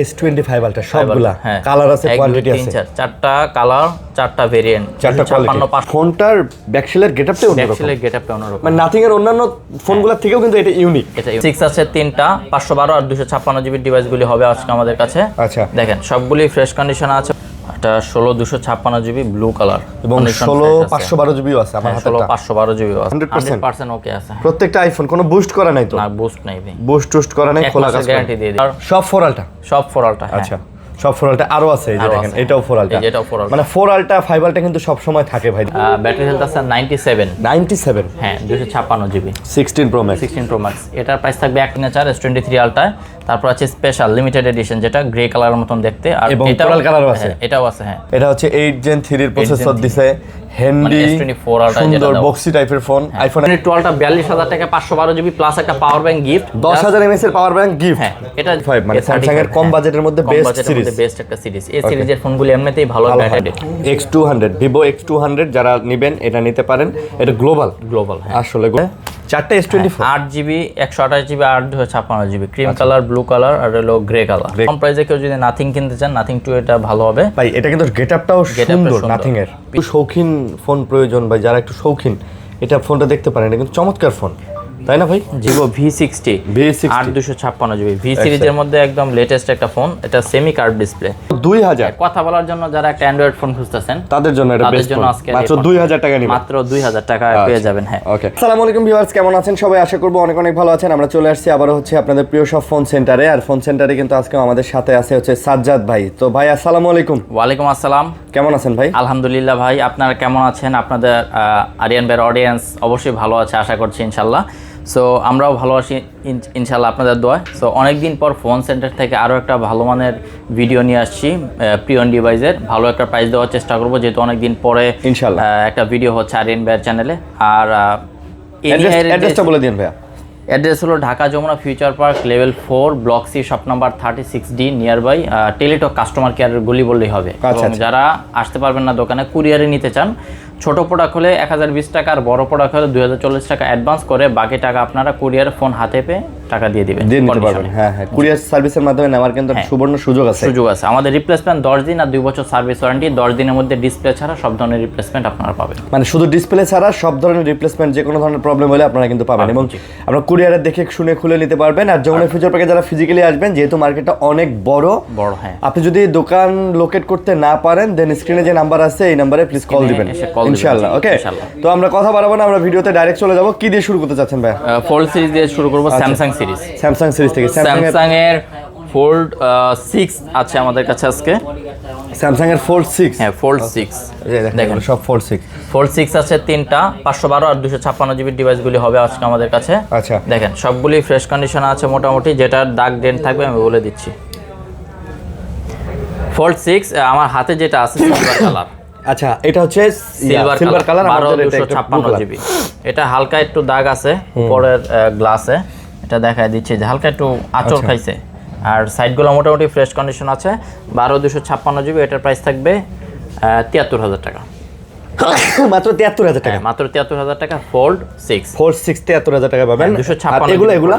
S25 ultra সবগুলা colour আছে, quality আছে, চারটা কালার, চারটা ভেরিয়েন্ট, চারটা কোয়ালিটি। ফোনটার ব্যাকসেলের গেটআপটা অন্যরকম, ব্যাকসেলের গেটআপটা অন্যরকম, মানে নাথিং এর অন্যান্য ফোনগুলোর থেকেও কিন্তু এটা ইউনিক। এটা 6 আছে তিনটা, 512 আর 256 জিবি ডিভাইসগুলি হবে আজকে আমাদের কাছে। আচ্ছা, দেখেন সবগুলি ফ্রেশ কন্ডিশন আছে। এটা 16 256 জিবি ব্লু কালার এবং 16 512 জিবিও আছে আমার হাতে। 16 512 জিবিও আছে, 100% ওকে আছে। প্রত্যেকটা আইফোন কোনো বুস্ট করা নাই তো? না, বুস্ট নাই ভাই, বুস্ট টুস্ট করা নাই, খোলা কাজ গ্যারান্টি দিয়ে দিই। সব 4 আলট্রা, সব 4 আলট্রা। আচ্ছা, সব 4 আলট্রা আরো আছে, এই যে দেখেন এটাও 4 আলট্রা, এটাও 4 আলট্রা, মানে 4 আলট্রা 5 আলট্রা কিন্তু সব সময় থাকে ভাই। ব্যাটারি হেলথ আছে 97। হ্যাঁ, 256 GB 16 pro max. 16 pro max. এটার প্রাইস থাকবে 1.4 S23 আলট্রা। তারপর আছে স্পেশাল লিমিটেড এডিশন, যেটা গ্রে কালারের মতন দেখতে, আর এটাও কালারও আছে। এটাও আছে। হ্যাঁ, এটা হচ্ছে 8 Gen 3 এর প্রসেসর দিছে, হ্যান্ডি S24 আলট্রা, সুন্দর বক্সি টাইপের ফোন। আইফোন 12 আলট্রা 42000 টাকা, 512 জিবি প্লাস একটা পাওয়ার ব্যাংক গিফট, 10000 mAh এর পাওয়ার ব্যাংক গিফট। হ্যাঁ, এটা 5 মানে স্যামসাং এর কম বাজেটের মধ্যে বেস্ট সিরিজ, বেস্ট একটা সিরিজ। এই সিরিজের ফোনগুলো এমনিতেই ভালো ব্যাটারি। X200 Vivo X200 যারা নেবেন এটা নিতে পারেন, এটা গ্লোবাল। হ্যাঁ, আসলে চারটা S24 8 জিবি 128 জিবি আর 256 GB, cream colour, blue colour আর হলো গ্রে কালার। কম প্রাইসে কেউ যদি নাথিং কিনতে চান, নাথিং 2 এটা ভালো হবে ভাই। এটা কিন্তু গেটআপটাও সুন্দর নাথিং এর। শৌখিন ফোন প্রয়োজন ভাই, যারা একটু শৌখিন, এটা ফোনটা দেখতে পারেন, এটা কিন্তু চমৎকার ফোন, তাই না ভাই? Vivo V60 আর 256 জিবি ভি সিরিজের মধ্যে একদম লেটেস্ট একটা ফোন। এটা সেমি কার্ভ ডিসপ্লে। 2000 কথা বলার জন্য যারা একটা অ্যান্ড্রয়েড ফোন খুঁজতেছেন তাদের জন্য এটা বেস্ট ফোন। মাত্র 2000 টাকা নিবেন, মাত্র 2000 টাকা পেয়ে যাবেন। হ্যাঁ, ওকে। আসসালামু আলাইকুম ভিউয়ার্স, কেমন আছেন সবাই? আশা করব অনেক অনেক ভালো আছেন। আমরা চলে আসছি আবারো হচ্ছে আপনাদের প্রিয় সব ফোন সেন্টারে। আর ফোন সেন্টারে কিন্তু আজকে আমাদের সাথে আছে হচ্ছে সাজ্জাদ ভাই। তো ভাই আসসালামু আলাইকুম। ওয়ালাইকুম আসসালাম। কেমন আছেন ভাই? আলহামদুলিল্লাহ ভাই, আপনারা কেমন আছেন? আপনাদের আরিয়ান ভাইয়ের অডিয়েন্স অবশ্যই ভালো আছে আশা করছি ইনশাল্লাহ। সো আমরাও ভালো আছি ইনশাল্লাহ আপনাদের দোয়া। সো অনেকদিন পর ফোন সেন্টার থেকে আরও একটা ভালো মানের ভিডিও নিয়ে আসছি, প্রিয়ন ডিভাইসের ভালো একটা প্রাইস দেওয়ার চেষ্টা করবো, যেহেতু অনেকদিন পরে ইনশাল্লাহ একটা ভিডিও হচ্ছে আরিয়ান ভাইয়ের চ্যানেলে। আর অ্যাড্রেসটা বলে দিন ভাইয়া। অ্যাড্রেস হলো Dhaka Jamuna future park level 4 block C shop number 36D nearby Teletalk customer কেয়ারের গলি বললেই হবে। এবং যারা আসতে পারবেন না দোকানে, কুরিয়ারে নিতে চান, ছোট প্রোডাক্ট হলে 1020 টাকা আর বড় প্রোডাক্ট হলে 2040 টাকা অ্যাডভান্স করে বাকি টাকা আপনারা কুরিয়ার ফোন হাতে পেয়ে টাকা দিয়ে দিবেন। হ্যাঁ হ্যাঁ, কুরিয়ার সার্ভিসের মাধ্যমে নেওয়ার কিন্তু সুবর্ণ সুযোগ আছে। আমাদের রিপ্লেসমেন্ট 10 দিন আর 2 বছর সার্ভিস ওয়ারেন্টি। 10 দিনের মধ্যে ডিসপ্লে ছাড়া সব ধরনের রিপ্লেসমেন্ট আপনারা পাবেন। মানে শুধু ডিসপ্লে ছাড়া সব ধরনের রিপ্লেসমেন্ট, যে কোনো ধরনের প্রবলেম হলে আপনারা কিন্তু পাবেন। এবং আপনারা কুরিয়ারে দেখে শুনে খুলে নিতে পারবেন। আর যমুনা ফিউচার পার্কে যারা ফিজিক্যালি আসবেন, যেহেতু মার্কেটটা অনেক বড়, হ্যাঁ, আপনি যদি দোকান লোকেট করতে না পারেন, দেন স্ক্রিনে যে নাম্বার আছে এই নাম্বারে প্লিজ কল দিবেন ইনশাআল্লাহ। ওকে, তো আমরা কথা বাড়াবো না, আমরা ভিডিওতে ডাইরেক্ট চলে যাব। কি দিয়ে শুরু করতে চাচ্ছেন ভাই? ফোল্ড সিরিজ দিয়ে শুরু করব। স্যামসাং সিরিজ থেকে স্যামসাং এর ফোল্ড 6 আছে আমাদের কাছে আজকে। স্যামসাং এর ফোল্ড 6, হ্যাঁ ফোল্ড 6 দেখেন সব ফোল্ড 6 আছে তিনটা, 512 আর 256 জিবি ডিভাইসগুলি হবে আজকে আমাদের কাছে। আচ্ছা, দেখেন সবগুলি ফ্রেশ কন্ডিশন আছে মোটামুটি। যেটা দাগ ডেন্ট থাকবে আমি বলে দিচ্ছি। ফোল্ড 6 আমার হাতে যেটা আছে সিলভার কালার। আচ্ছা, এটা হচ্ছে সিলভার কালার, আমাদের এটা 256 জিবি। এটা হালকা একটু দাগ আছে উপরের গ্লাসে, এটা দেখায় দিচ্ছে যে হালকা একটু আঁচড় খাইছে। আর সাইডগুলো মোটামুটি ফ্রেশ কন্ডিশন আছে। 12256 জিবি। এটার প্রাইস থাকবে 73000 টাকা। মাত্র 73000 টাকা? মাত্র 73000 টাকা। ফোল্ড 6 73000 টাকা পাবেন। 256 এগুলো।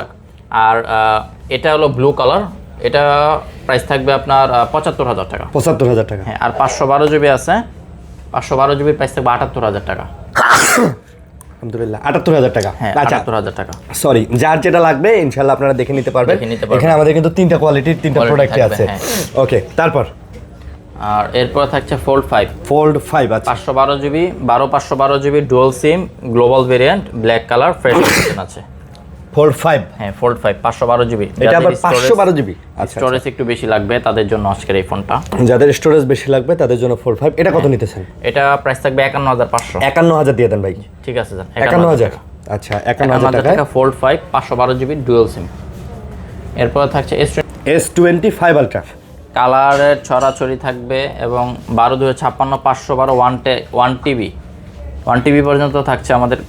আর এটা হলো ব্লু কালার, এটা প্রাইস থাকবে আপনার 75000 টাকা। 75000 টাকা, হ্যাঁ। আর 512 জিবি আছে, 512 জিবির প্রাইস থাকবে 78000 টাকা। আলহামদুলিল্লাহ, 78000 টাকা। হ্যাঁ, 78000 টাকা। সরি, যার যেটা লাগবে ইনশাআল্লাহ আপনারা দেখে নিতে পারবেন। এখানে আমাদের কিন্তু তিনটা কোয়ালিটির তিনটা প্রোডাক্ট আছে। ওকে, তারপর আর এরপর থাকছে ফোল্ড 5 আছে 512 GB, 512 GB dual SIM, global variant, black colour, fresh condition আছে। ফোল্ড 5, হ্যাঁ ফোল্ড 5 512 জিবি। এটা আবার 512 জিবি। আচ্ছা, স্টোরেজ একটু বেশি লাগবে তাদের জন্য আজকের এই ফোনটা। যাদের স্টোরেজ বেশি লাগবে তাদের জন্য ফোল্ড 5। এটা কত নিতেছেন? এটা প্রাইস থাকবে 51500। 51000 দিয়ে দেন ভাই। ঠিক আছে স্যার, 51000। আচ্ছা, 51000 টাকা ফোল্ড 5 512 জিবি ডুয়াল সিম। এরপর থাকছে S25 আলট্রা। কালারের ছড়াছড়ি থাকবে এবং 12256 512 1 টিবি পর্যন্ত থাকছে আমাদের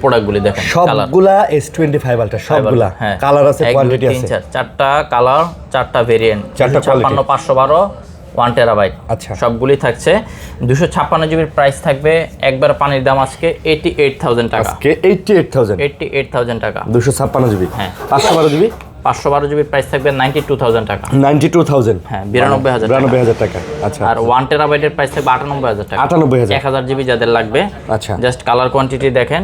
প্রোডাক্টগুলি। দেখেন সবগুলা S25 আলট্রা, সবগুলা কালার আছে, কোয়ালিটি আছে। চারটা কালার, চারটা ভেরিয়েন্ট, 256 512 1 টেরাবাইট। আচ্ছা, সবগুলি থাকছে। 256 জিবির প্রাইস থাকবে একবার পানির দাম আজকে 88000 টাকা। আজকে 88000 টাকা। 256 জিবি। হ্যাঁ, 512 জিবি 512 জিবির প্রাইস থাকবে 92,000 টাকা। 92,000 হ্যাঁ 92,000 টাকা। 92,000 টাকা। আচ্ছা। আর 1 টেরাবাইটের প্রাইস থাকবে 98,000 টাকা। 98,000 1000 জিবি যাদের লাগবে, আচ্ছা, জাস্ট কালার কোয়ান্টিটি দেখেন,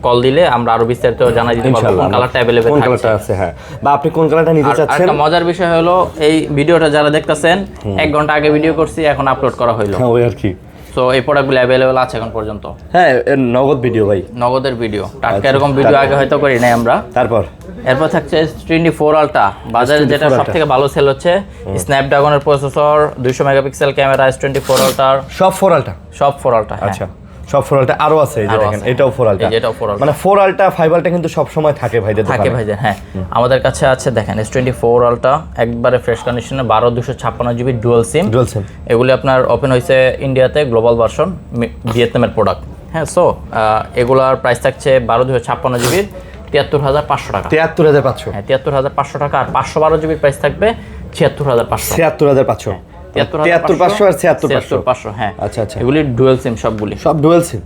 কল দিলে আমরা আরো বিস্তারিত জানাই দিতে পারবো কোন কালারটা अवेलेबल কোন কালারটা আছে, হ্যাঁ, বা আপনি কোন কালারটা নিতে চাচ্ছেন। একটা মজার বিষয় হলো এই ভিডিওটা যারা দেখতেছেন 1 ঘন্টা আগে ভিডিও করছি, এখন আপলোড করা হলো। হ্যাঁ ওই আর কি। সো এই প্রোডাক্টগুলো अवेलेबल আছে এখন পর্যন্ত। হ্যাঁ নগদ ভিডিও ভাই, নগদের ভিডিও, টাটকা এরকম ভিডিও আগে হয়তো করি নাই আমরা। এরপর থাকছে S24 আলট্রা, বাজারে যেটা সবথেকে ভালো সেল হচ্ছে, স্ন্যাপড্রাগনের processor, 200 megapixel camera, S24 Ultra, সব 4 আলট্রা, সব 4 আলট্রা। আচ্ছা, সব 4 আলট্রা আরো আছে, এই যে দেখেন এটাও 4 আলট্রা, এটাও 4 আলট্রা, মানে 4 আলট্রা 5 আলট্রা কিন্তু সব সময় থাকে ভাইদের দোকানে। থাকে ভাইদের, হ্যাঁ। আমাদের কাছে আছে দেখেন S24 আলট্রা, একবারে ফ্রেশ কন্ডিশনে, 12 256 জিবি ডুয়াল সিম। এগুলি আপনার ওপেন হয়েছে ইন্ডিয়াতে, গ্লোবাল ভার্সন, ভিয়েতনামের প্রোডাক্ট। হ্যাঁ, সো এগুলার প্রাইস থাকছে 12 256 জিবির 73,500 টাকা। 73,500, হ্যাঁ 73,500 টাকা। আর 512 জিবির প্রাইস থাকবে 76,500। 76,500, 73,500 আর 76,500, হ্যাঁ। আচ্ছা আচ্ছা, এগুলি ডুয়াল সিম সবগুলি, সব ডুয়াল সিম।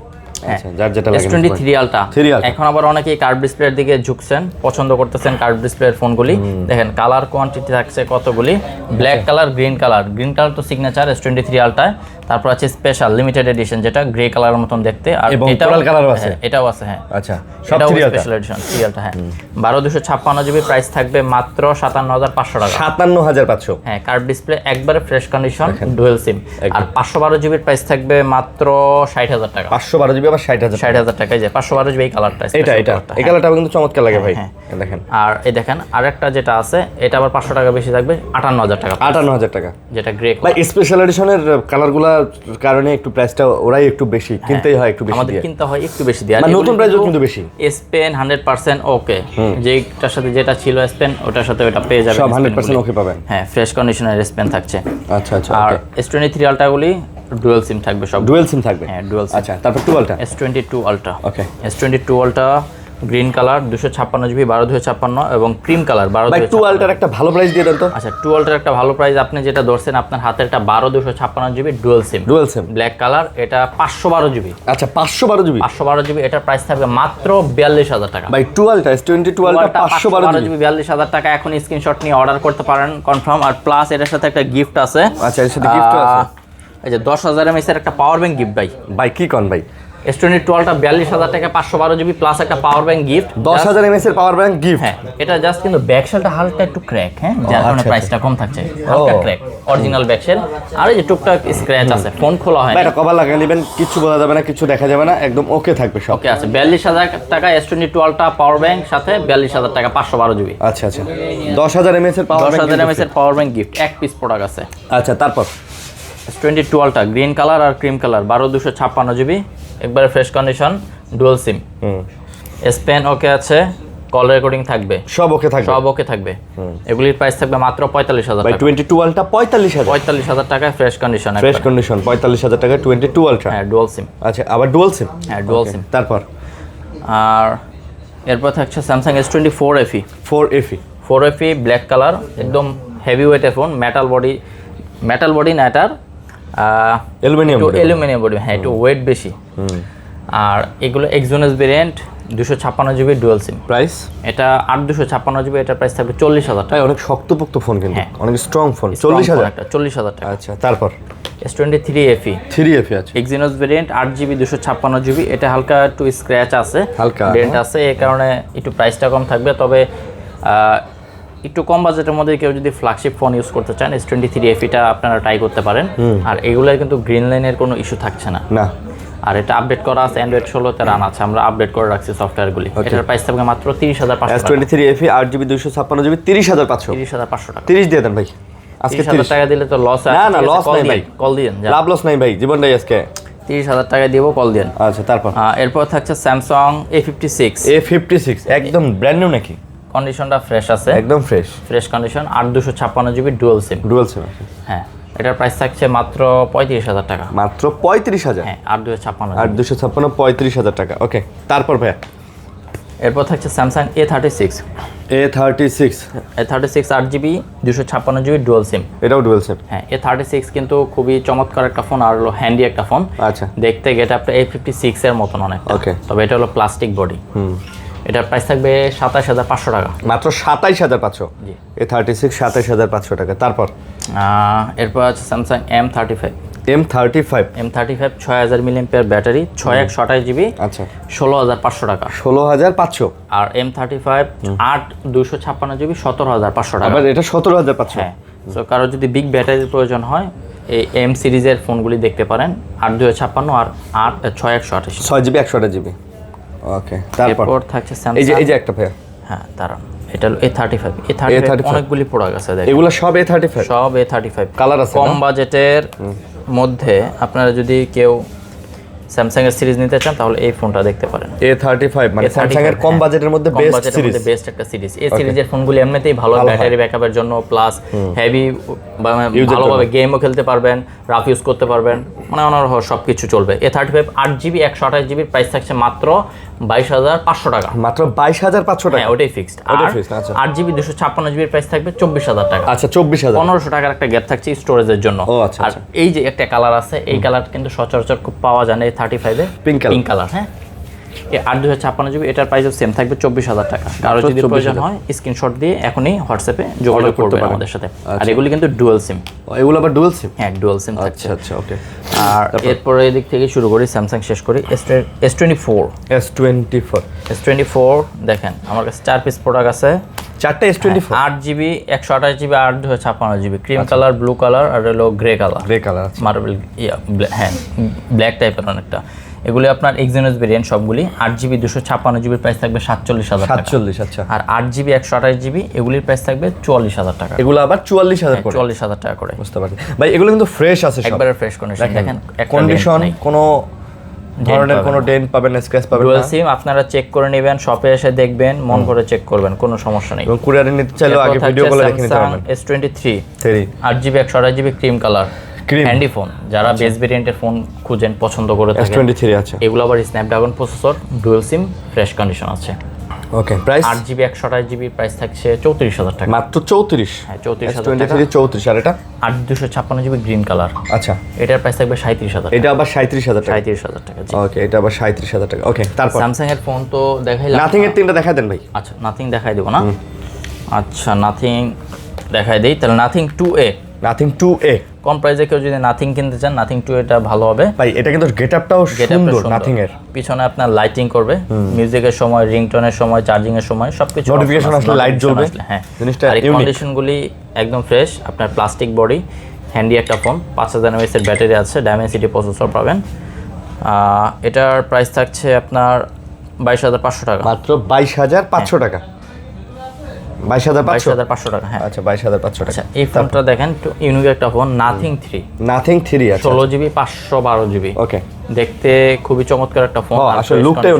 আচ্ছা, যার যেটা লাগে। S23 আলট্রা, এখন আবার অনেকেই কার্ভ ডিসপ্লের দিকে ঝুঁকছেন, পছন্দ করতেছেন কার্ভ ডিসপ্লের ফোনগুলি। দেখেন কালার কোয়ান্টিটি থাকছে কতগুলি, black colour, green colour. Green colour তো সিগনেচার S23 আলট্রায়। তারপর আছে স্পেশাল লিমিটেড এডিশন, যেটা গ্রে কালারের মতন দেখতে, আর এটাও কালারও আছে, এটাও আছে। হ্যাঁ আচ্ছা, সব স্পেশাল এডিশন 3 আলট্রা। হ্যাঁ 12 256 জিবি, প্রাইস থাকবে মাত্র 57,500 টাকা। 57,500, হ্যাঁ, কার্ভ ডিসপ্লে, একবারে ফ্রেশ কন্ডিশন, ডুয়াল সিম। আর 512 জিবির প্রাইস থাকবে মাত্র 60,000 টাকা। 512 জিবি আবার 60,000 টাকায় যায়। 512 জিবি এই কালারটা, এটা এই কালারটা কিন্তু চমৎকার লাগে ভাই, দেখেন। আর এই দেখেন আরেকটা যেটা আছে, এটা আবার 500 টাকা বেশি থাকবে, 58,000 টাকা। 58,000 টাকা, যেটা গ্রে ভাই। স্পেশাল এডিশনের কালারগুলোর কারণে একটু প্রাইসটা ওরাই একটু বেশি কিনতেই হয়, একটু বেশি আমাদের কিনতে হয়, একটু বেশি দিয়ে। আর নতুন প্রাইসও কিন্তু বেশি। S Pen 100% ওকে, যেটার সাথে যেটা ছিল S Pen, ওটার সাথে ওটা পেয়ে যাবেন, সব 100% ওকে পাবেন। হ্যাঁ, ফ্রেশ কন্ডিশনের S Pen থাকছে। আচ্ছা আচ্ছা। আর S23 আলট্রা গুলি ডুয়াল সিম থাকবে, সব ডুয়াল সিম থাকবে। হ্যাঁ, ডুয়াল সিম। আচ্ছা, তারপর 2 আলট্রা, S22 আলট্রা। ওকে, S22 ultra green colour, 256 GB, 12 256, এবং ক্রিম কালার 12 ভাই। 2 আলট্রার একটা ভালো প্রাইস দিয়ে দেন তো। আচ্ছা, 2 আলট্রার একটা ভালো প্রাইস, আপনি যেটা ধরছেন আপনার হাতের, এটা 12 256 জিবি ডুয়াল সিম, ব্ল্যাক কালার, এটা 512 জিবি। আচ্ছা, 512 জিবি, 512 জিবি, এটার প্রাইস থাকবে মাত্র 42,000 টাকা। ভাই 2 আলট্রা S22 আলট্রা 512 জিবি, 42,000 টাকা। এখন স্ক্রিনশট নিয়ে অর্ডার করতে পারেন কনফার্ম। আর প্লাস এটার সাথে একটা গিফট আছে। আচ্ছা, এর সাথে গিফট আছে, এই যে 10,000 mAh এর একটা পাওয়ার ব্যাংক গিফট। ভাই কি কোন ভাই, S22 আলট্রা 42,000 টাকা, 512 জিবি প্লাস একটা পাওয়ার ব্যাংক গিফট, 10,000 mAh এর পাওয়ার ব্যাংক গিফট। হ্যাঁ, এটা জাস্ট কিন্তু ব্যাক শেলটা হালকা একটু ক্র্যাক, হ্যাঁ, যার কারণে প্রাইসটা কম থাকছে, হালকা ক্র্যাক, অরিজিনাল ব্যাক শেল। আর এই যে টুকটাক স্ক্র্যাচ আছে, ফোন খোলা হয় না, এটা কভার লাগিয়ে নেবেন, কিছু বোঝা যাবে না, কিছু দেখা যাবে না, একদম ওকে থাকবে সব। ওকে আছে। 42,000 টাকা S22 আলট্রা পাওয়ার ব্যাংক, সাথে 42,000 টাকা 512 জিবি। আচ্ছা আচ্ছা, 10,000 mAh এর পাওয়ার ব্যাংক, 10,000 mAh এর পাওয়ার ব্যাংক গিফট, এক পিস প্রোডাক্ট আছে। আচ্ছা, তারপর S22 আলট্রা গ্রিন কালার আর ক্রিম কালার, 12 256 জিবি, একবারে fresh condition, dual SIM. S Pen ওকে আছে, কল রেকর্ডিং থাকবে, সব ওকে থাকবে। এগুলির প্রাইস থাকবে মাত্র 45,000 টাকা। 22 আলট্রা 45,000 টাকায় ফ্রেশ কন্ডিশন, 45,000 টাকা 22 আলট্রা। হ্যাঁ, ডুয়াল সিম। আচ্ছা, আবার ডুয়াল সিম। হ্যাঁ, ডুয়াল সিম। তারপর আর এরপর থাকছে Samsung S24 FE, 4FE black colour, একদম হেভি ওয়েটের ফোন, মেটাল বডি না, এটার অ্যালুমিনিয়াম বডি। হ্যাঁ, একটু ওয়েট বেশি। আর এগুলো এক্সোনাস ভেরিয়েন্ট, 256 জিবি ডুয়াল সিম। প্রাইস এটা 8256 জিবি, এটার প্রাইস থাকবে 40,000 টাকা। অনেক শক্তপোক্ত ফোন, কিন্তু অনেক স্ট্রং ফোন। 40,000 টাকা। আচ্ছা, তারপর S23 FE, আছে, এক্সিনোস ভেরিয়েন্ট, 8 জিবি 256 জিবি। এটা হালকা একটু স্ক্র্যাচ আছে, ডেন্ট আছে, এই কারণে একটু প্রাইসটা কম থাকবে। তবে একটু কম বাজেটের মধ্যে কেউ যদি ফ্ল্যাগশিপ ফোন ইউজ করতে চান, S23 FE-টা আপনারা ট্রাই করতে পারেন। আর এগুলোর কিন্তু গ্রিন লাইনের কোনো ইস্যু থাকছে না। আর এটা আপডেট করা আছে, অ্যান্ড্রয়েড 16-তে রান আছে, আমরা আপডেট করে রাখছি সফটওয়্যারগুলি। এটার প্রাইস থাকবে মাত্র 30,500 টাকা। S23 FE 8 জিবি 256 জিবি 30,500 টাকা। 30 দিয়ে দেন ভাই, আজকে 30,000 টাকা দিলে তো লস আছে। না, লস নাই ভাই, কল দিন, লাভ লস নাই ভাই, জীবনটাই আজকে 30,000 টাকা দিব, কল দিন। আচ্ছা, তারপর এরপর থাকছে Samsung A56, একদম ব্র্যান্ড নিউ নাকি? কন্ডিশনটা ফ্রেশ আছে, একদম ফ্রেশ কন্ডিশন, 8 256 জিবি ডুয়াল সিম। হ্যাঁ, এটার প্রাইস থাকছে মাত্র 35,000 টাকা। মাত্র 35,000? হ্যাঁ, 8 256 35,000 টাকা। ওকে, তারপর ভাই এরপর থাকছে Samsung A36 8 GB 256 GB dual SIM. এটাও ডুয়াল সিম? হ্যাঁ, A36 কিন্তু খুবই চমৎকার একটা ফোন, আর হলো হ্যান্ডি একটা ফোন। আচ্ছা, দেখতে গেটআপটা A56 এর মতন অনেক। ওকে, তবে এটা হলো প্লাস্টিক বডি। এটার প্রাইস থাকবে 27,500 টাকা। মাত্র 27,500। জি। A36 27,500 টাকা। তারপর এরপর আছে Samsung M35। M35 6000 milliampere battery, 6128 GB, আচ্ছা 16,500 টাকা। 16,500। আর M35 256 জিবি 17,500 টাকা। আবার এটা 17,500। হ্যাঁ, সো কারো যদি বিগ ব্যাটারির প্রয়োজন হয় এই M সিরিজের ফোনগুলি দেখতে পারেন, 8256 আর 6128। 6GB 128GB। ওকে, তারপর এরপর থাকছে এই স্যামসাং। যে একটা ভাইয়া, হ্যাঁ দাঁড়ান, এটা হলো A35 অনেকগুলি প্রোডাক্ট আছে দেখেন, এগুলো সব A35 সব A35 কালার আছে কম বাজেটের মধ্যে। আপনারা যদি কেউ স্যামসাং এর সিরিজ নিতে চান তাহলে এই ফোনটা দেখতে পারেন। A35 মানে স্যামসাং এর কম বাজেটের মধ্যে বেস্ট সিরিজ, বেস্ট একটা সিরিজ। এই সিরিজের ফোনগুলি এমনিতেই ভালো ব্যাটারি ব্যাকআপের জন্য, প্লাস হেভি ভালোভাবে গেমও খেলতে পারবেন, রাফ ইউজ করতে পারবেন, মানে অনারহ সব কিছু চলবে। A35 8GB 128GB প্রাইস থাকছে মাত্র 22,500 টাকা। মাত্র 22,500 টাকা। হ্যাঁ, ওটাই ফিক্সড। আর 8GB 256GB প্রাইস থাকবে 24,000 টাকা। আচ্ছা 24,000। 1500 টাকার একটা গ্যাপ থাকছে স্টোরেজের জন্য। আর এই যে একটা কালার আছে, এই কালার কিন্তু সচরাচর খুব পাওয়া যায় না এই 35 এ, পিঙ্ক কালার। হ্যাঁ, এই 8256GB এটার প্রাইসও সেম থাকবে 24,000 টাকা। কারো যদি প্রয়োজন হয় স্ক্রিনশট দিয়ে এখনই হোয়াটসঅ্যাপে যোগাযোগ করতে পারেন আমাদের সাথে। আর এগুলি কিন্তু ডুয়াল সিম। এগুলো আবার ডুয়াল সিম? হ্যাঁ, ডুয়াল সিম থাকছে। আচ্ছা ওকে। আর এরপরে এদিক থেকে শুরু করি, স্যামসাং শেষ করি। S24 দেখেন, আমার কাছে 4 পিস প্রোডাক্ট আছে। 4টা S24 8GB 128GB 856GB, cream colour, blue colour আর হলো গ্রে কালার, মার্বেল হ্যাঁ ব্ল্যাক টাইপের অনেকটা। এগুলি আপনার এক্সিনোস ভেরিয়েন্ট সবগুলি। 8GB 256GB প্রাইস থাকবে 47,000 টাকা। 47, আচ্ছা। আর 8GB 128GB এগুলির প্রাইস থাকবে 44,000 টাকা। এগুলো আবার 44,000 করে? 44,000 টাকা করে। বুঝতে পারছি ভাই, এগুলো কিন্তু ফ্রেশ আছে সব, একবারে ফ্রেশ কন্ডিশন। দেখেন কন্ডিশন কোনো ধরনের কোনো ডেন্ট পাবেন না, স্ক্র্যাচ পাবেন না। ডুয়াল সিম আপনারা চেক করে নেবেন, শপে এসে দেখবেন, মন ভরে চেক করবেন, কোনো সমস্যা নেই। এবং কুরিয়ারে নিতে চাইলেও আগে ভিডিও কলে দেখে নিতে পারবেন। S23 8GB 128GB cream colour handy phone, যারা বেস ভেরিয়েন্টের ফোন খুঁজেন, পছন্দ করে থাকেন। S23 আছে। এগুলো আবার Snapdragon processor, dual SIM, fresh condition আছে। ওকে, প্রাইস 8GB 128GB প্রাইস থাকছে 34,000 টাকা। মাত্র 34? হ্যাঁ, 34,000 টাকা। 34। আর এটা 8/256GB গ্রিন কালার। আচ্ছা, এটার প্রাইস থাকবে 37,000 টাকা। এটা আবার 37,000 টাকা? 37,000 টাকা, জি। ওকে, এটা আবার 37,000 টাকা। ওকে, তারপর স্যামসাং এর ফোন তো দেখাইলাম। নাথিং এর তিনটা দেখাই দেন ভাই। আচ্ছা, নাথিং দেখাই দেব না? আচ্ছা, নাথিং দেখাই দেই তাহলে। Nothing 2A। নাথিং 2A কম প্রাইসে কেউ যদি নাথিং কিনতে চান, নাথিং 2 এটা ভালো হবে ভাই। এটা কিন্তু গেটআপটাও সুন্দর নাথিং এর। পিছনে আপনার লাইটিং করবে, মিউজিকের সময়, রিংটোনের সময়, চার্জিং এর সময় সবকিছু, নোটিফিকেশন আসলে লাইট জ্বলবে। হ্যাঁ, জিনিসটা আর এই ইউনিক। কন্ডিশনগুলি একদম ফ্রেশ। আপনার প্লাস্টিক বডি, হ্যান্ডি একটা ফোন, 5000 mAh এর ব্যাটারি আছে, ডায়মেনসিটি প্রসেসর পাবেন। এটার প্রাইস থাকছে আপনার 22,500 টাকা। মাত্র 22,500 টাকা? 22,500 টাকা। হ্যাঁ, আচ্ছা, 22,500 টাকা। আচ্ছা, এই ফোনটা দেখেন, একটু ইউনিক একটা ফোন, নাথিং 3। নাথিং 3 আছে, 16GB 512GB। ওকে, দেখতে খুবই চমৎকার একটা ফোন। আসলে লুকটাই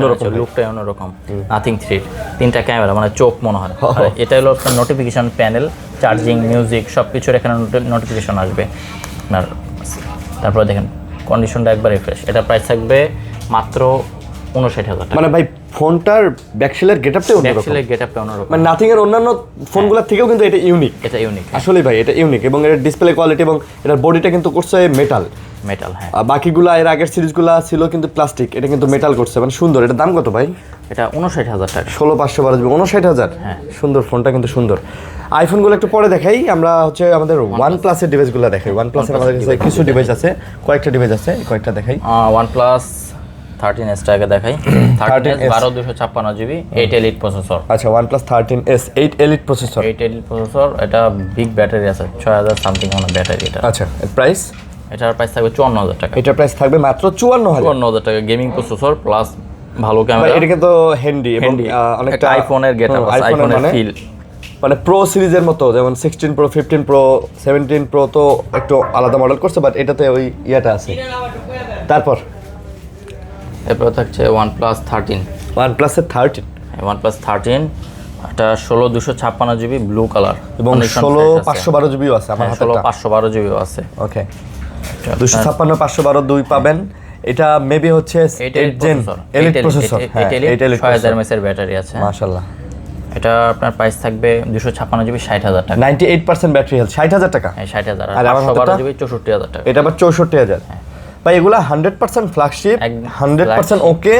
অন্যরকম। নাথিং 3 তিনটা ক্যামেরা, মানে চোখ মনে হয়। আর এটা হলো আপনার নোটিফিকেশন প্যানেল, চার্জিং, মিউজিক সবকিছুর এখানে নোটিফিকেশন আসবে আপনার। তারপরে দেখেন কন্ডিশনটা একবারে ফ্রেশ। এটা প্রাইস থাকবে মাত্র 59,000 টাকা। মানে ভাই ফোনটার ব্যাকশেলের গেটআপটাই অন্যরকম। মানে নাথিং এর অন্যান্য ফোনগুলোর থেকেও কিন্তু এটা ইউনিক। আসলে ভাই এটা ইউনিক, এবং এর ডিসপ্লে কোয়ালিটি এবং এটার বডিটা কিন্তু করছে মেটাল। হ্যাঁ, বাকিগুলো এর আগের সিরিজগুলো ছিল কিন্তু প্লাস্টিক, এটা কিন্তু মেটাল করছে, মানে সুন্দর। এটা দাম কত ভাই? এটা 59,000 টাকা। 16,512 59,000। হ্যাঁ, সুন্দর ফোনটা কিন্তু সুন্দর। আইফোনগুলো একটু পরে দেখাই, আমরা হচ্ছে আমাদের OnePlus এর ডিভাইসগুলো দেখাই। OnePlus এর আমাদের কাছে কিছু ডিভাইস আছে, কয়েকটা ডিভাইস আছে, কয়েকটা দেখাই। OnePlus 13s টাকা দেখাই। 13s 12256GB 8 elite processor. আচ্ছা, OnePlus 13s 8 এলিট প্রসেসর। এটা বিগ ব্যাটারি আছে, 6000 সামথিং মানে ব্যাটারি এটা। আচ্ছা, এর প্রাইস? এটার প্রাইস থাকবে 54,000 টাকা। এটার প্রাইস থাকবে মাত্র 54,000 টাকা। গেমিং প্রসেসর প্লাস ভালো ক্যামেরা। এটা কিন্তু হ্যান্ডি এবং অনেকটা আইফোনের গেটআপ আছে, আইফোনের ফিল, মানে প্রো সিরিজের মতো। যেমন 16 প্রো, 15 প্রো, 17 প্রো তো একটু আলাদা মডেল করছে, বাট এটাতে ওই ইয়াটা আছে। তারপর এরপর থাকছে OnePlus 13। OnePlus এর 13। OnePlus 13 এটা 16/256GB ব্লু কালার এবং 16/512GB আছে আমার হাতে। 16/512GB আছে। ওকে, 256 512 দুই পাবেন। এটা মেবি হচ্ছে 8 জেন এলিট প্রসেসর। হ্যাঁ, 8 এলিট 6000 mAh এর ব্যাটারি আছে। মাশাআল্লাহ। এটা আপনার প্রাইস থাকবে 256GB 60,000 টাকা। 98% ব্যাটারি হেলথ, 60,000 টাকা। হ্যাঁ, 60,000। আর 512GB 64,000 টাকা। এটা আবার 64,000। ভাই এগুলা 100% ফ্ল্যাগশিপ, 100% ওকে।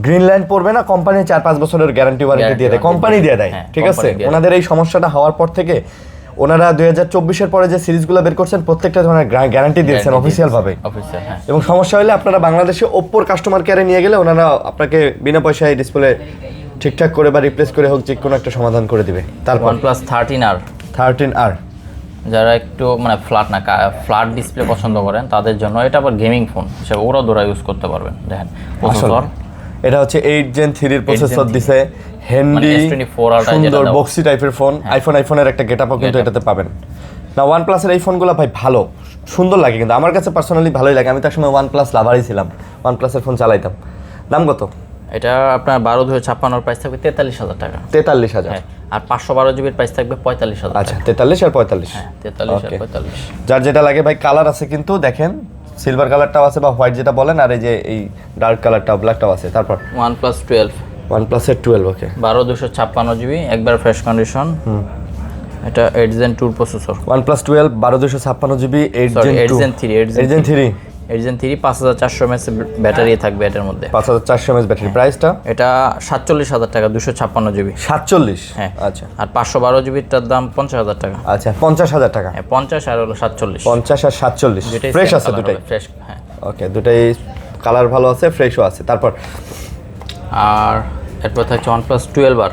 গ্রিন লাইন পড়বে না, কোম্পানি 4-5 বছরের গ্যারান্টি ওয়ারেন্টি দিয়ে দেয়, কোম্পানি দিয়ে দেয়, ঠিক আছে। ওনাদের এই সমস্যাটা হওয়ার পর থেকে ওনারা 2024-এর পরে যে সিরিজগুলো বের করছেন প্রত্যেকটা ধরনের গ্যারান্টি দিয়েছেন অফিসিয়াল ভাবে। এবং সমস্যা হলে আপনারা বাংলাদেশে ওপ্পোর কাস্টমার কেয়ারে নিয়ে গেলে ওনারা আপনাকে বিনা পয়সায় ডিসপ্লে ঠিকঠাক করে বা রিপ্লেস করে হোক যে কোনো একটা সমাধান করে দিবে। তারপর OnePlus 13R যারা একটু মানে ফ্ল্যাট ডিসপ্লে পছন্দ করেন তাদের জন্য এটা আবার গেমিং ফোন হিসেবে ওরা ধরে ইউজ করতে পারবেন। দেখেন প্রসেসর, এটা হচ্ছে 8 Gen 3 এর প্রসেসর দিছে, হ্যান্ডি সুন্দর বক্সি টাইপের ফোন। আইফোনের একটা গেটআপও কিন্তু এটাতে পাবেন না। OnePlus এর এই ফোনগুলো ভাই ভালো, সুন্দর লাগে, কিন্তু আমার কাছে পার্সোনালি ভালোই লাগে। আমি তো একসময় OnePlus লাভারই ছিলাম, OnePlus এর ফোন চালাইতাম। দাম কত? এটা আপনার 12/56 প্রাইস থাকবে 43,000 টাকা। 43,000। আর 512 জিবির প্রাইস থাকবে 45,000। আচ্ছা, 43 আর 45। হ্যাঁ, 43 আর 45। যার যেটা লাগে ভাই। কালার আছে কিন্তু দেখেন, সিলভার কালারটাও আছে বা হোয়াইট যেটা বলেন, আর এই যে এই ডার্ক কালারটাও ব্ল্যাকটাও আছে। তারপর OnePlus 12, OnePlus এর 12 ওকে, 12/256 জিবি, একবার ফ্রেশ কন্ডিশন। এটা 8 Gen 2 processor. OnePlus 12 12/256 GB, 8 Gen 3 5400 mAh battery থাকবে এটার মধ্যে। 5400 mAh ব্যাটারি। প্রাইসটা এটা 47,000 টাকা, 256 জিবি। 47? হ্যাঁ। আচ্ছা। আর 512 জিবিটার দাম 50,000 টাকা। আচ্ছা, 50,000 টাকা। হ্যাঁ, 50 আর হলো 47। 50 আর 47 ফ্রেশ আছে দুটাই? ফ্রেশ, হ্যাঁ। ওকে, দুটাই কালার ভালো আছে, ফ্রেশও আছে। তারপর আর এরপর থাকছে OnePlus 12R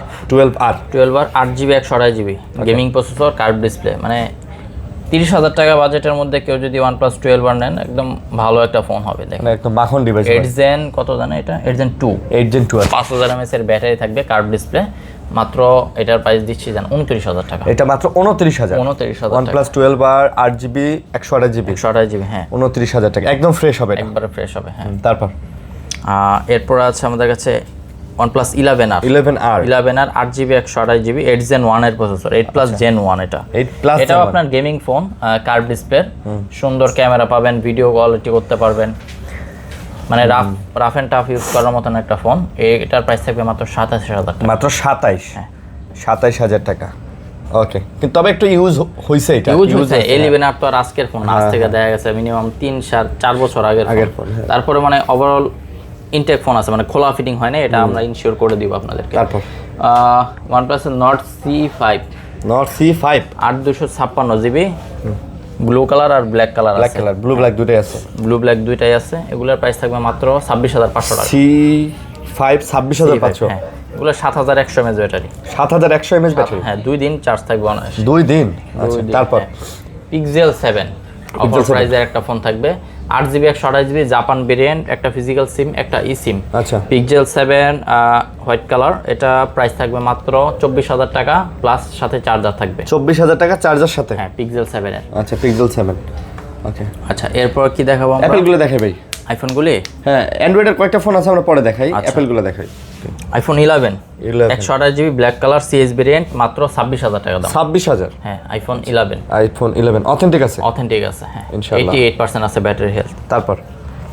8 GB 128 GB gaming processor, curve display. মানে 30,000 টাকা বাজেটের মধ্যে কেউ যদি OnePlus 12R নেন একদম ভালো একটা ফোন হবে। দেখেন একদম মাখন ডিভাইস। 8 Gen কত জানেন এটা? 8 Gen 2 5000 mAh এর ব্যাটারি থাকবে, কার্ভ ডিসপ্লে। মাত্র এটার প্রাইস দিচ্ছি জান 29,000 টাকা। এটা মাত্র 29,000। 29,000 OnePlus 12R 8 GB 128 GB 128 GB, হ্যাঁ, 29,000 টাকা। একদম ফ্রেশ হবে, একবারে ফ্রেশ হবে। হ্যাঁ। তারপর এরপর আছে আমাদের কাছে OnePlus 11R 8 GB 128 GB 8 Gen 1 এর প্রসেসর, 8+ Gen 1। এটাও আপনার গেমিং ফোন, কার্ভ ডিসপ্লে, সুন্দর ক্যামেরা পাবেন, ভিডিও কোয়ালিটি করতে পারবেন, মানে রাফ এন্ড টাফ ইউজ করার মতন একটা ফোন। এটার প্রাইস থাকবে মাত্র 27,000 টাকা। মাত্র 27? হ্যাঁ, 27,000 টাকা। ওকে, কিন্তু তবে একটু ইউজ হইছে। এটা ইউজ হইছে। 11R তো আর আজকের ফোন, আজ থেকে দেখা গেছে মিনিমাম 3-4 বছর আগের ফোন। তারপরে মানে ওভারঅল ইনটেক ফোন আছে, মানে খোলা ফিটিং হয় না, এটা আমরা ইনশিওর করে দিব আপনাদেরকে। তারপর OnePlus Nord C5 8/256 GB, blue colour আর ব্ল্যাক কালার আছে। ব্লু ব্ল্যাক দুটোই আছে। এগুলোর প্রাইস থাকবে মাত্র 26,500 টাকা। C5 26,500। হ্যাঁ, এগুলো 7100 mAh ব্যাটারি। 7100 mAh battery? হ্যাঁ, 2 দিন চার্জ থাকবে অনায়াসে। 2 দিন? আচ্ছা। তারপর Pixel 7 অফার প্রাইসের একটা ফোন থাকবে, 8 জিবি 128 জিবি, জাপান ভেরিয়েন্ট, একটা ফিজিক্যাল সিম, একটা ই সিম। আচ্ছা। Pixel 7 হোয়াইট কালার, এটা প্রাইস থাকবে মাত্র 24,000 টাকা, প্লাস সাথে চার্জার থাকবে। 24,000 টাকা চার্জার সাথে? হ্যাঁ, Pixel 7 এর। আচ্ছা, Pixel 7। ওকে, আচ্ছা, এরপর কি দেখাবো আমরা? অ্যাপেলগুলো দেখাই ভাই। আইফোনগুলি? হ্যাঁ, অ্যান্ড্রয়েডের কয়েকটা ফোন আছে, আমরা পরে দেখাই। অ্যাপেলগুলো দেখাই। IPhone 11 128 GB black colour CS variant, মাত্র 26,000 টাকা দাম। 26,000? হ্যাঁ, আইফোন 11 অথেন্টিক আছে? অথেন্টিক আছে, হ্যাঁ, ইনশাআল্লাহ। 88% আছে ব্যাটারি হেলথ। তারপর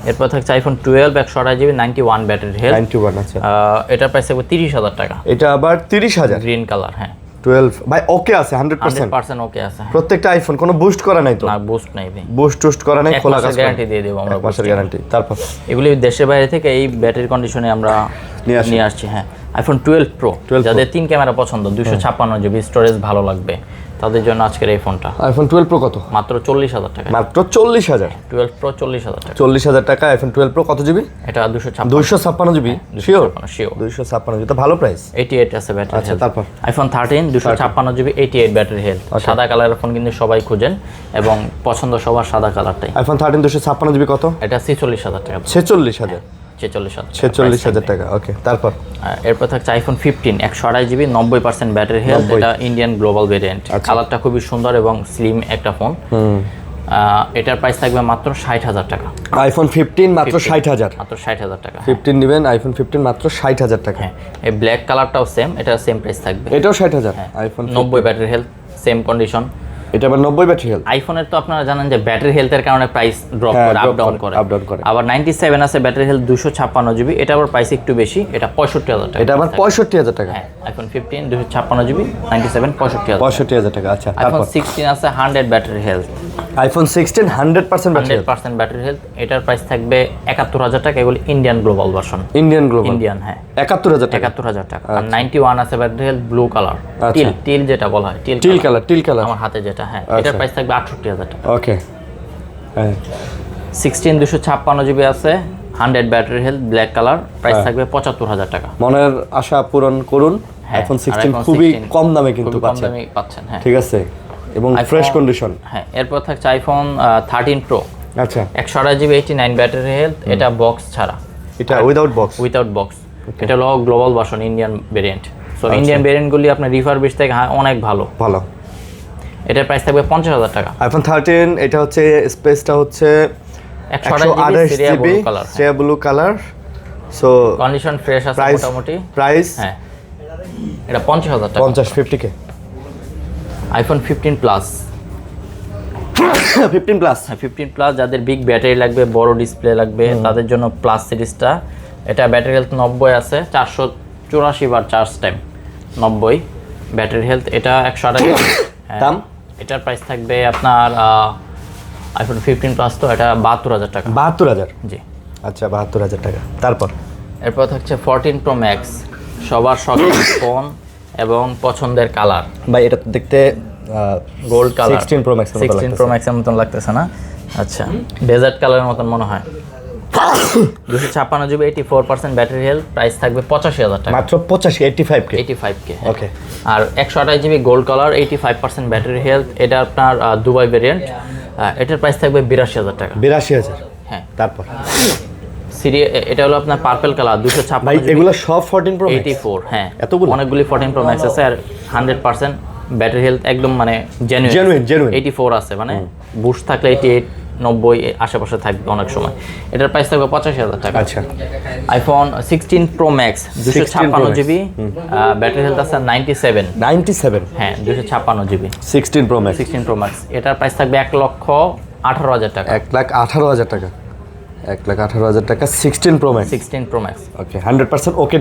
এরপর থাকছে আইফোন 12 128 জিবি 91 ব্যাটারি হেলথ। 91? আচ্ছা। এটার প্রাইস থাকবে 30,000 টাকা। এটা আবার 30,000? গ্রিন কালার, হ্যাঁ। 12 ভাই ওকে আছে 100% ওকে আছে। প্রত্যেকটা আইফোন, কোনো বুস্ট করা নাই তো? না, বুস্ট নাই ভাই। বুস্ট করা নাই, খোলা কাজ গ্যারান্টি দিয়ে দেব আমরা, 1 মাসের গ্যারান্টি। তারপর এগুলি দেশের বাইরে থেকে এই ব্যাটারি কন্ডিশনে আমরা নিয়ে আসছি। হ্যাঁ, আইফোন 12 প্রো যাদের 3 ক্যামেরা পছন্দ, 256 জিবি স্টোরেজ ভালো লাগবে, তাদের জন্য আজকের এই ফোনটা। আইফোন 12 প্রো কত? মাত্র 40,000 টাকা। মাত্র 40,000? 12 প্রো 40,000 টাকা। 40,000 টাকা আইফোন 12 প্রো। কত জিবি এটা? 256 জিবি। শিওর? 256 জিবি তো ভালো প্রাইস। 88 আছে ব্যাটারি। আচ্ছা, তারপর আইফোন 13 256 জিবি 88 ব্যাটারি হেলথ। সাদা কালারের ফোন কিন্তু সবাই খুঁজেন এবং পছন্দ সবার সাদা কালারটাই। আইফোন 13 256 জিবি কত? এটা 46,000 টাকা। 46,000? 46,000 টাকা। ওকে, তারপর এরপর থাকছে আইফোন 15 128 জিবি 90% ব্যাটারি হেলথ। এটা ইন্ডিয়ান গ্লোবাল ভেরিয়েন্ট। কালারটা খুবই সুন্দর এবং স্লিম একটা ফোন। এটার প্রাইস থাকবে মাত্র 60,000 টাকা। আইফোন 15 মাত্র 60,000? মাত্র 60,000 টাকা। 15 নেবেন আইফোন 15 মাত্র 60,000 টাকা। হ্যাঁ, এই ব্ল্যাক কালারটাও সেম, এটা সেম প্রাইস থাকবে। এটাও 60,000? IPhone 90 battery health, same condition. এটা আবার 90 ব্যাটারি হেলথ। আইফোনের তো আপনারা জানেন যে ব্যাটারি হেলথের কারণে প্রাইস ড্রপ করে, আপ ডাউন করে। আবার 97 আছে ব্যাটারি হেলথ 256 জিবি, এটা আবার প্রাইস একটু বেশি, এটা 65,000 টাকা। এটা আবার 65,000 টাকা? হ্যাঁ, আইফোন 15 256 জিবি 97 65,000 টাকা। আচ্ছা, আইফোন 16 আছে 100 battery health, iPhone 16 100% battery 100% battery health. এটার প্রাইস থাকবে 71000 টাকা। এগুলো ইন্ডিয়ান গ্লোবাল ভার্সন। ইন্ডিয়ান হ্যাঁ 71000 টাকা। 71000 টাকা। আর 91 আছে battery health blue colour, till যেটা বলা হয়, টিল কালার আমার হাতে যেটা, হ্যাঁ এটার প্রাইস থাকবে 68000 টাকা। ওকে হ্যাঁ 16 256 জিবি আছে 100 battery health black colour, price থাকবে 75000 টাকা। মনের আশা পূরণ করুন। আইফোন 16 খুবই কম দামে কিন্তু পাচ্ছেন হ্যাঁ ঠিক আছে এবং ফ্রেশ কন্ডিশন। হ্যাঁ এরপর থাকছে আইফোন 13 প্রো। আচ্ছা 128 জিবি 89 ব্যাটারি হেলথ, এটা বক্স ছাড়া, এটা উইদাউট বক্স। এটা হলো global version Indian variant. So Indian ভেরিয়েন্টগুলি আপনার রিফারবিশ থেকে অনেক ভালো। এটার প্রাইস থাকবে 50000 টাকা। আইফোন 13 এটা হচ্ছে স্পেসটা হচ্ছে 128 GB Syria blue colour. So condition fresh আছে মোটামুটি। প্রাইস হ্যাঁ এটা 50000 টাকা। 50k। আইফোন 15 প্লাস 15 প্লাস যাদের বিগ ব্যাটারি লাগবে, বড় ডিসপ্লে লাগবে, তাদের জন্য প্লাস সিরিজটা। এটা ব্যাটারি হেলথ 90 আছে, 484 বার চার্জ টাইম, 90 ব্যাটারি হেলথ। এটা 128 দাম। এটার প্রাইস থাকবে আপনার আইফোন 15 প্লাস, তো এটা 72000 টাকা। 72000 জি আচ্ছা 72000 টাকা। এরপর থাকছে 14 প্রো ম্যাক্স, সবার শখের ফোন এবং পছন্দের কালার। ভাই এটা দেখতে গোল্ড কালার। 16 প্রো ম্যাক্স এর মতন লাগতেছে না? আচ্ছা ডেজার্ট কালারের মতন মনে হয়। 256 জিবি 84% ব্যাটারি হেলথ, প্রাইস থাকবে 85000 টাকা। মাত্র 85k। ওকে। আর 128 GB gold colour 85% battery health, এটা আপনার দুবাই ভেরিয়েন্ট। এটার প্রাইস থাকবে 82000 টাকা। 82000 হ্যাঁ। তারপর এটা হলো আপনার পার্পল কালার 256 ভাই এগুলো সব 14 প্রো 84। হ্যাঁ এতগুলো অনেকগুলি 14 প্রো ম্যাক্স আছে। আর 100% ব্যাটারি হেলথ একদম মানে জেনুইন 84 আছে, মানে বুস্ট থাকলে 88 90 আশেপাশে থাকবে অনেক সময়। এটার প্রাইস থাকবে 85000 টাকা। আচ্ছা iPhone 16 pro max 256 GB battery health আছে 97। হ্যাঁ 256 জিবি 16 প্রো ম্যাক্স। এটার প্রাইস থাকবে 1,18,000 টাকা। 1,18,000 টাকা। 1,18,000 টাকা 16 প্রো ম্যাক্স। ওকে 100% ওকে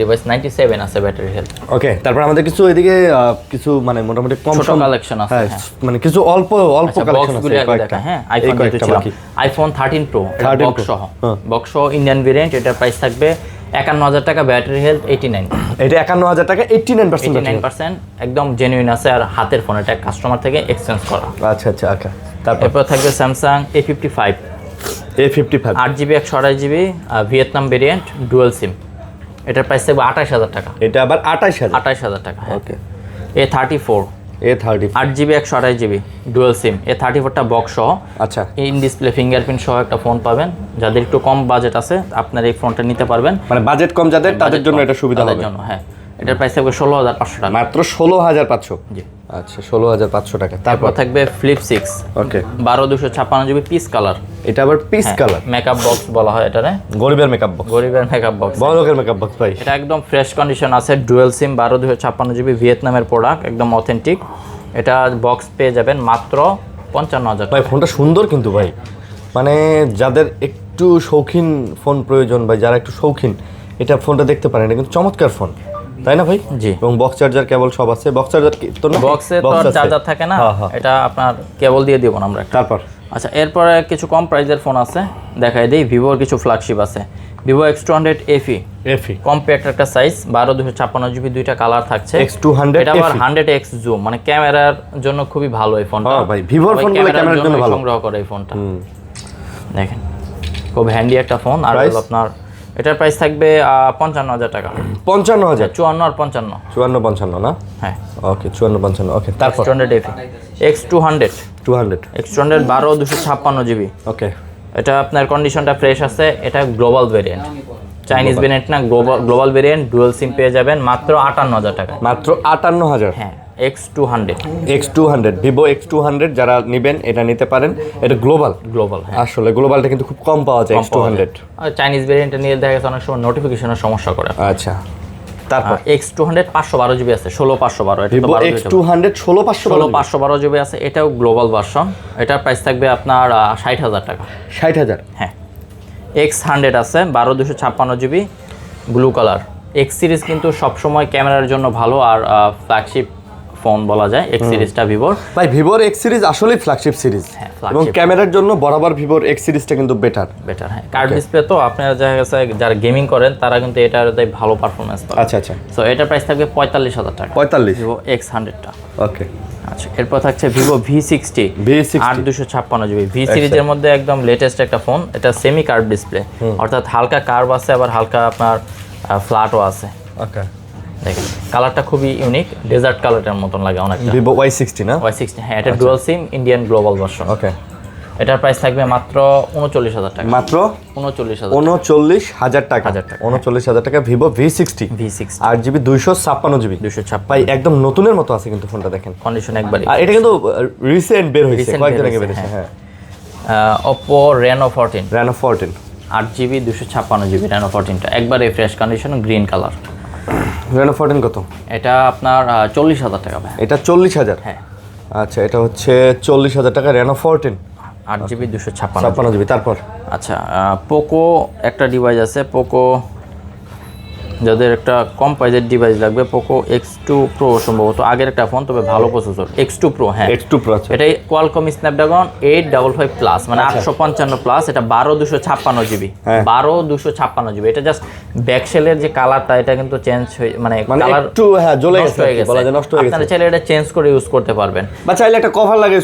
ডিভাইস 97 আছে ব্যাটারি হেলথ। ওকে তারপর আমাদের কিছু এদিকে কিছু মানে মোটামুটি কম কালেকশন আছে। হ্যাঁ মানে কিছু অল্প কালেকশন আছে কয়েকটা। হ্যাঁ আইফোন 13 প্রো বক্স সহ ইন্ডিয়ান ভেরিয়েন্ট। এটার প্রাইস থাকবে 51000 টাকা, ব্যাটারি হেলথ 89। এটা 51000 টাকা 89% একদম জেনুইন আছে। আর হাতের ফোন, এটা কাস্টমার থেকে এক্সচেঞ্জ করা। আচ্ছা ওকে। তারপর থাকবে Samsung A55 8 GB 128 GB Vietnam variant dual SIM. এটার প্রাইস থাকবে 28000 টাকা। এটা আবার 28000 টাকা। Okay. A34 8 GB 128 GB dual SIM. A34টা বক্স সহ, আচ্ছা ইন ডিসপ্লে ফিঙ্গারপ্রিন্ট সহ একটা ফোন পাবেন। যাদের একটু কম বাজেট আছে আপনার এই ফোনটা নিতে পারবেন। মানে বাজেট কম যাদের, তাদের জন্য এটা সুবিধা হবে। হ্যাঁ এটার প্রাইস থাকবে 16500 টাকা। মাত্র 16500। জি আচ্ছা 16500 টাকা। তারপর থাকবে ফ্লিপ 6 ওকে 12256 জিবি পিস কালার। এটা আবার পিস কালার, মেকআপ বক্স বলা হয় এটারে। গরিবের মেকআপ বক্স বড় লোকের মেকআপ বক্স ভাই। এটা একদম ফ্রেশ কন্ডিশন আছে, ডুয়াল সিম 12256 জিবি ভিয়েতনামের প্রোডাক্ট, একদম অথেন্টিক। এটা বক্স পেয়ে যাবেন মাত্র 55000 ভাই। ফোনটা সুন্দর কিন্তু ভাই, মানে যাদের একটু শৌখিন ফোন প্রয়োজন ভাই, যারা একটু শৌখিন এটা ফোনটা দেখতে পারেন। এটা কিন্তু চমৎকার ফোন, তাই না ভাই? জি। এবং বক্স চার্জার কেবল সব আছে। বক্স চার্জার তো না, বক্সে তো চার্জার থাকে না, এটা আপনার কেবল দিয়ে দিব না আমরা। তারপর আচ্ছা এরপরে কিছু কম প্রাইসের ফোন আছে, দেখাই দেই। ভিভোর কিছু ফ্ল্যাগশিপ আছে। ভিভো X200 FE কম্প্যাক্ট একটা সাইজ 12256 জিবি, দুইটা কালার থাকছে। X200 এটা আবার 100x জুম, মানে ক্যামেরার জন্য খুবই ভালো এই ফোনটা। ভাই ভিভোর ফোনগুলো ক্যামেরার জন্য ভালো। সংগ্রহ করে এই ফোনটা দেখেন, খুব হ্যান্ডি একটা ফোন। আর আপনার এটার প্রাইস থাকবে 55000 টাকা। 55000 54 আর 55 54 না? হ্যাঁ ওকে 54 ওকে। তারপর X200 FE X200 12256 জিবি। ওকে এটা আপনার কন্ডিশনটা ফ্রেশ আছে। এটা গ্লোবাল ভেরিয়েন্ট, চাইনিজ ভেরিয়েন্ট না, গ্লোবাল ভেরিয়েন্ট। ডুয়াল সিম পেয়ে যাবেন মাত্র 58000 টাকা। মাত্র 58000। হ্যাঁ X200 ভিভো X200 যারা নেবেন এটা নিতে পারেন। এটা গ্লোবাল। হ্যাঁ আসলে গ্লোবালটা কিন্তু খুব কম পাওয়া যায় X200। আর চাইনিজ ভেরিয়েন্টে নিয়ে দেখা গেছে অনেক সময় নোটিফিকেশনের সমস্যা করে। আচ্ছা তারপর X200 512 জিবি আছে, 16512। এটা তো X200 16512 জিবি আছে। এটাও গ্লোবাল ভার্সন। এটার প্রাইস থাকবে আপনার 60000 টাকা। 60000। হ্যাঁ X100 আছে 12256 GB blue colour. X series কিন্তু সবসময় ক্যামেরার জন্য ভালো, আর ফ্ল্যাগশিপ ফোন বলা যায় এক্স সিরিজটা ভিভোর। ভাই ভিভোর এক্স সিরিজ আসলেই ফ্ল্যাগশিপ সিরিজ, এবং ক্যামেরার জন্য বরাবর ভিভোর এক্স সিরিজটা কিন্তু বেটার। হ্যাঁ কার্ভ ডিসপ্লে তো আপনারা যারা গেমিং করেন তারা কিন্তু এটাতে ভালো পারফরমেন্স পাবে। আচ্ছা আচ্ছা। সো এটার প্রাইস থাকবে 45,000 টাকা। 45 ভিভো X100টা। ওকে। আচ্ছা এরপর থাকছে ভিভো V60 8 256 GB। ভি সিরিজের মধ্যে একদম লেটেস্ট একটা ফোন। এটা সেমি কার্ভ ডিসপ্লে, অর্থাৎ হালকা কার্ভ আছে আবার হালকা আপনার ফ্ল্যাটও আছে। ওকে। দেখেন কালারটা খুবই ইউনিক, ডেজার্ট কালারের মতন লাগে অনেকটা। ভিভো Y60 না? Y60 হ্যাঁ, এটা dual SIM Indian global version. ওকে। এটার প্রাইস থাকবে মাত্র 39,000 টাকা। মাত্র 39,000 টাকা। 39,000 টাকা ভিভো V60 8GB 256GB। ভাই একদম নতুনের মতো আছে কিন্তু ফোনটা, দেখেন কন্ডিশন একবারই। আর এটা কিন্তু রিসেন্ট বের হয়েছে, কয়েকদিন আগে বেরিয়েছে। হ্যাঁ Oppo Reno 14 8GB 256GB Reno 14টা একবারে fresh condition, green colour. Reno 14 কত? এটা আপনার 40,000 টাকা ভাই। এটা 40,000? হ্যাঁ। আচ্ছা এটা হচ্ছে 40,000 টাকা Reno 14 8GB 256GB। তারপর আচ্ছা পোকো একটা ডিভাইস আছে, পোকো যাদের একটা কম প্রাইজের ডিভাইস লাগবে, পোকো X2 Pro সম্ভবত আগের একটা ফোন, তবে ভালো প্রসেসর। X2 Pro হ্যাঁ X2 Pro আছে। এটাই কোয়ালকম স্ন্যাপড্রাগন 855 প্লাস, মানে 855 প্লাস। এটা 12 256GB। 12 256GB। এটা জাস্ট ব্যাকশেলের যে কালারটা এটা কিন্তু চেঞ্জ হয়ে মানে কালার একটু হ্যাঁ জ্বলে গেছে, বলা যায় নষ্ট হয়ে গেছে। আপনারা চাইলে এটা চেঞ্জ করে ইউজ করতে পারবেন, বা চাইলে একটা কভার লাগিয়ে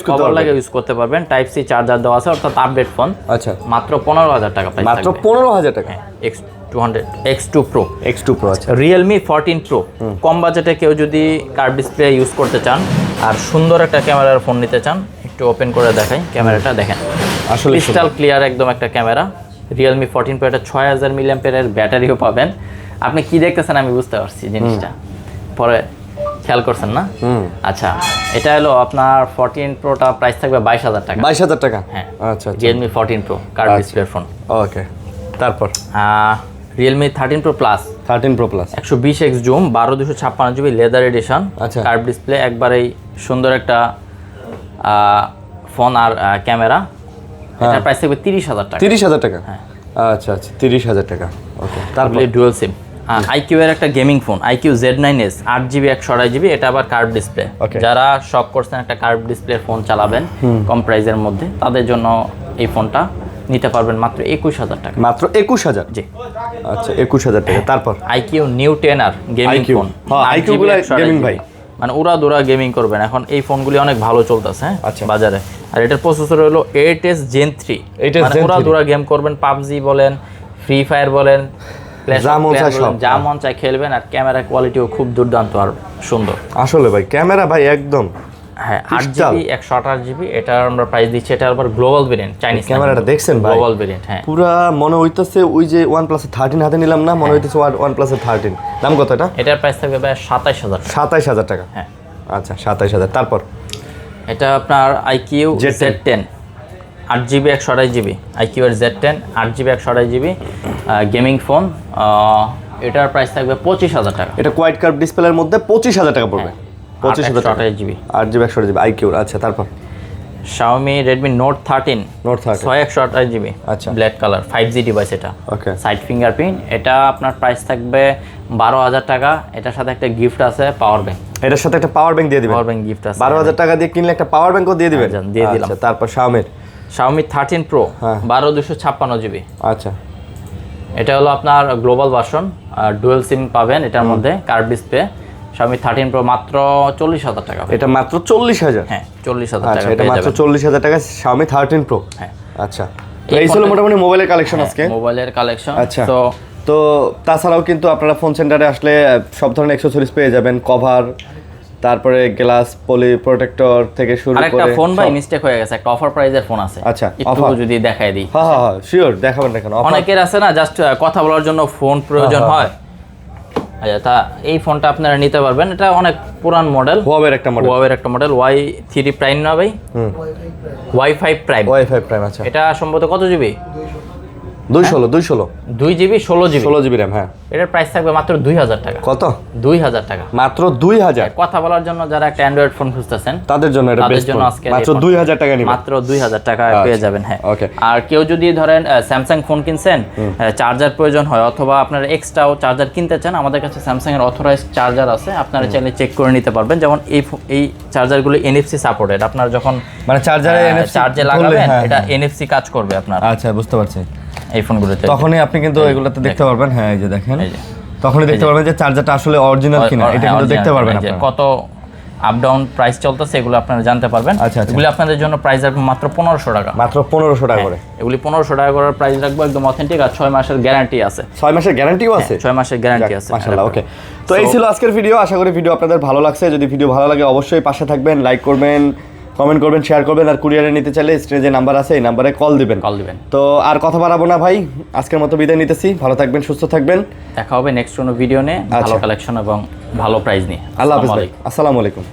ইউজ করতে পারবেন। টাইপ সি চার্জার দেওয়া আছে, অর্থাৎ আপডেট ফোন। আচ্ছা মাত্র 15,000 টাকা প্রাইস। মাত্র 15,000 টাকা। X2 Pro। X2 Pro আছে। Realme 14 Pro কম বাজেটে কেউ যদি কার্ভ ডিসপ্লে ইউজ করতে চান আর সুন্দর একটা ক্যামেরার ফোন নিতে চান, একটু ওপেন করে দেখাই ক্যামেরাটা। দেখেন আসলে ক্রিস্টাল ক্লিয়ার একদম একটা ক্যামেরা। Realme 14 Pro এটা 6000 mAh ব্যাটারিও পাবেন। আপনি কি দেখতেছেন আমি বুঝতে পারছি জিনিসটা, পরে খেয়াল করছেন না? আচ্ছা এটা হলো আপনার 14 Proটা প্রাইস থাকবে 22,000 টাকা। 22,000 টাকা? হ্যাঁ। আচ্ছা Realme 14 Pro curve display phone. Okay. তারপর Realme 13 Pro Plus 13 Pro Plus 120x zoom 12 256GB leather edition. আচ্ছা। কার্ভ ডিসপ্লে একবারেই সুন্দর একটা ফোন আর ক্যামেরা। এটার প্রাইস থাকবে 30,000 টাকা। 30,000 টাকা? হ্যাঁ। আচ্ছা আচ্ছা 30,000 টাকা। ওকে। তারপরে ডুয়াল সিম IQ এর একটা gaming phone IQ Z9s 8GB 128GB। এটা আবার কার্ভ ডিসপ্লে। যারা শখ করছেন একটা কার্ভ ডিসপ্লে ফোন চালাবেন কম প্রাইসের মধ্যে, তাদের জন্য এই ফোনটা নিতে পারবেন মাত্র 21,000 টাকা। মাত্র 21,000? জি। আচ্ছা 21,000 টাকা। তারপর IQ New 10R gaming phone. হ্যাঁ IQ গুলো গেমিং ভাই, মানে ওরা দৌড়া গেমিং করবেন। এখন এই ফোনগুলি অনেক ভালো চলতেছে বাজারে। আর এটার প্রসেসর হলো 8s Gen 3। মানে ওরা দৌড়া গেম করবেন, পাবজি বলেন, ফ্রি ফায়ার বলেন, যা মন চায় খেলবেন। আর ক্যামেরা কোয়ালিটিও খুব দুর্দান্ত আর সুন্দর। আসলে ভাই ক্যামেরা ভাই একদম হ্যাঁ 8GB 128GB। এটা আমরা প্রাইস দিচ্ছি, এটা আবার গ্লোবাল ভেরিয়েন্ট, চাইনিজ ক্যামেরাটা দেখছেন ভাই, গ্লোবাল ভেরিয়েন্ট। হ্যাঁ পুরা মনে হইতাছে ওই যে OnePlus 13 হাতে নিলাম না, মনে হইতাছে OnePlus 13। দাম কত এটা? এটার প্রাইস থাকবে ভাই 27,000। 27,000 টাকা? হ্যাঁ। আচ্ছা 27,000। তারপর এটা আপনার IQ Z10 8GB 128GB। IQ এর Z10 8GB 128GB gaming phone. এটার প্রাইস থাকবে 25,000 টাকা। এটা কোয়াড কার্ভ ডিসপ্লের মধ্যে 25,000 টাকা পড়বে। 25,000 টাকা 8GB 128GB IQ। আচ্ছা তারপর Xiaomi Redmi Note 13 6/128GB। আচ্ছা ব্ল্যাক কালার 5G ডিভাইস এটা। ওকে। Side fingerprint. এটা আপনার প্রাইস থাকবে 12,000 টাকা। এটার সাথে একটা গিফট আছে, পাওয়ার ব্যাংক। এটার সাথে একটা পাওয়ার ব্যাংক দিয়ে দিবেন? পাওয়ার ব্যাংক গিফট আছে। 12,000 টাকা দিয়ে কিনলে একটা পাওয়ার ব্যাংকও দিয়ে দিবেন? দিয়ে দিলাম। আচ্ছা তারপর Xiaomi 13 Pro 12 256GB। আচ্ছা এটা হলো আপনার গ্লোবাল ভার্সন, ডুয়াল সিম পাবেন এটার মধ্যে, কার্ভ ডিসপ্লে। Xiaomi 13 Pro মাত্র 40,000 টাকা। এটা মাত্র 40,000? হ্যাঁ 40,000 টাকা। আচ্ছা এটা মাত্র 40,000 টাকা Xiaomi 13 Pro। হ্যাঁ। আচ্ছা এই ছিল মোটামুটি মোবাইলের কালেকশন আজকে। মোবাইলের কালেকশন। আচ্ছা তো তাছাড়াও কিন্তু আপনারা ফোন সেন্টারে আসলে সব ধরনের অ্যাকসেসরিজ পেয়ে যাবেন, কভার, তারপরে গ্লাস, পলি প্রোটেক্টর থেকে শুরু করে। আরেকটা ফোন ভাই মিস্টেক হয়ে গেছে, একটা অফার প্রাইজের ফোন আছে। আচ্ছা একটু যদি দেখাই দিই। হ্যাঁ হ্যাঁ শিওর, দেখাবেন না কেন? অনেকের আছে না জাস্ট কথা বলার জন্য ফোন প্রয়োজন হয়। আচ্ছা তা এই ফোনটা আপনারা নিতে পারবেন। এটা অনেক পুরান মডেল, Huawei এর একটা মডেল Y3 প্রাইম না ভাই? Wi5 prime. Wi5 prime. আচ্ছা এটা সম্ভবত কত GB? 216 2GB 16GB 16GB RAM, হ্যাঁ। এটার প্রাইস থাকবে মাত্র 2000 টাকা। কত? 2000 টাকা, মাত্র 2000। কথা বলার জন্য যারা একটা অ্যান্ড্রয়েড ফোন খুঁজতেছেন তাদের জন্য এটা বেস্ট ফোন, মাত্র 2000 টাকা নিবেন, মাত্র 2000 টাকা পেয়ে যাবেন। হ্যাঁ, ওকে। আর কেউ যদি ধরেন স্যামসাং ফোন কিনছেন, চার্জার প্রয়োজন হয় অথবা আপনার এক্সট্রাও চার্জার কিনতে চান, আমাদের কাছে স্যামসাং এর অথরাইজড চার্জার আছে, আপনারা চাইলে চেক করে নিতে পারবেন। যেমন এই চার্জারগুলো NFC সাপোর্টেড, আপনারা যখন মানে চার্জে লাগাবেন এটা NFC কাজ করবে আপনার। আচ্ছা, বুঝতে পারছি। এই ফোনগুলোতে তখনই আপনি কিন্তু এগুলোতে দেখতে পারবেন, হ্যাঁ এই যে দেখেন, তখনই দেখতে পারবেন যে চার্জারটা আসলে অরিজিনাল কিনা, এটা কিন্তু দেখতে পারবেন আপনারা। কত আপ ডাউন প্রাইস চলতেছে এগুলো আপনারা জানতে পারবেন। এগুলো আপনাদের জন্য প্রাইস রাখবো মাত্র 1500 টাকা, মাত্র 1500 টাকা করে। এগুলি 1500 টাকা করে প্রাইস রাখবো, একদম অথেন্টিক, আর 6 মাসের গ্যারান্টি আছে। 6 মাসের গ্যারান্টিও আছে? 6 মাসের গ্যারান্টি আছে। মাশাআল্লাহ, ওকে। তো এই ছিল আজকের ভিডিও, আশা করি ভিডিও আপনাদের ভালো লাগছে। যদি ভিডিও ভালো লাগে অবশ্যই পাশে থাকবেন, লাইক করবেন, কমেন্ট করবেন, শেয়ার করবেন, আর কুরিয়ারে নিতে চাইলে স্ক্রিনে যে নাম্বার আছে এই নাম্বারে কল দিবেন। তো আর কথা বাড়াবো না ভাই, আজকের মতো বিদায় নিতেছি। ভালো থাকবেন, সুস্থ থাকবেন, দেখা হবে নেক্সট কোনো ভিডিও নিয়ে, ভালো কালেকশন এবং ভালো প্রাইস নিয়ে। আল্লাহ হাফেজ ভাই, আসসালামু আলাইকুম।